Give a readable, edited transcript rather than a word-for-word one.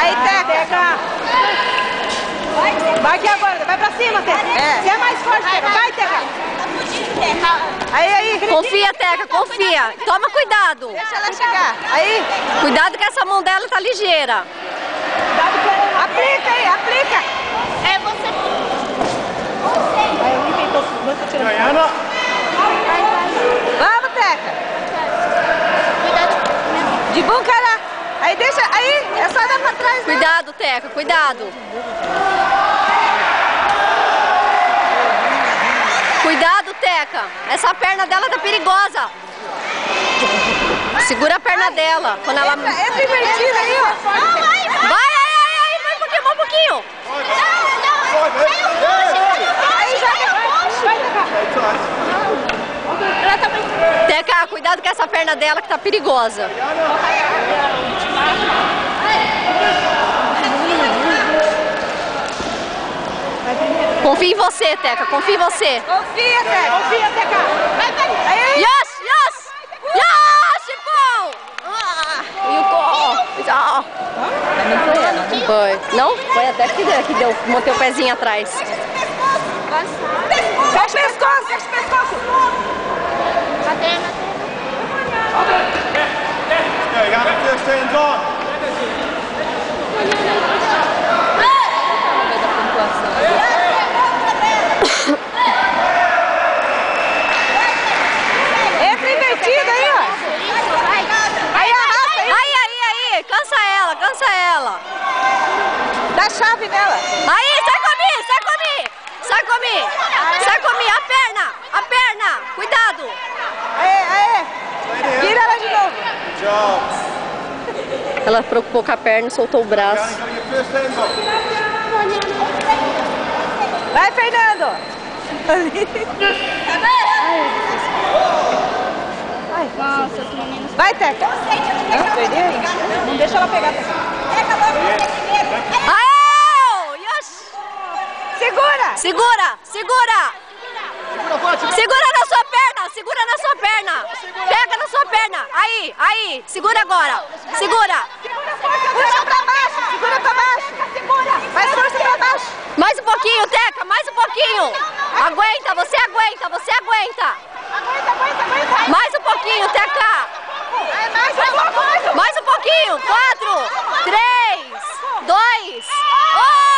Aí, Teca. Vai aqui agora, vai pra cima, Teca. Você é mais forte, Teca. Vai, Teca. Aí. Confia, Teca, confia. Toma cuidado. Deixa ela chegar. Aí. Cuidado que essa mão dela tá ligeira. Aplica aí, aplica. É você. Diana. Vamos, Teca. De bom cara. Aí deixa, aí, é só dar pra trás. Cuidado, Teca, cuidado. Cuidado, Teca. Essa perna dela tá perigosa. Segura a perna dela. Quando ela... Entra invertida aí, ó. Vai um pouquinho. Aí, joga. Teca, cuidado com essa perna dela que tá perigosa. Confia em você, Teca, confia em você. Confia, Teca. Vai. Aí. Yes! Chipão! Foi. Não? Foi até que deu. Montei o pezinho atrás. Fecha o pescoço. Yeah, you got to first hands on. Entra invertida aí, ó. Aí, arrasta aí. Aí, cansa ela. Dá chave nela. Aí, sai comigo, a perna, cuidado. Aí. Vira ela de novo. Good job. Ela preocupou com a perna e soltou o braço. Diana, you got to get your first hands on. Vai, Fernando. Vai, Teca. Perdeu? Não deixa ela pegar, Teca. Aê! Yes! Segura. Segura na sua perna. Pega na sua perna. Aí. Segura agora. Segura. Puxa pra baixo. Segura pra baixo. Mais força pra baixo. Mais um pouquinho, Teca, mais um pouquinho. Aguenta. Aguenta. Mais um pouquinho, Teca. Mais um pouco. Mais um pouquinho. 4, 3, 2, 1.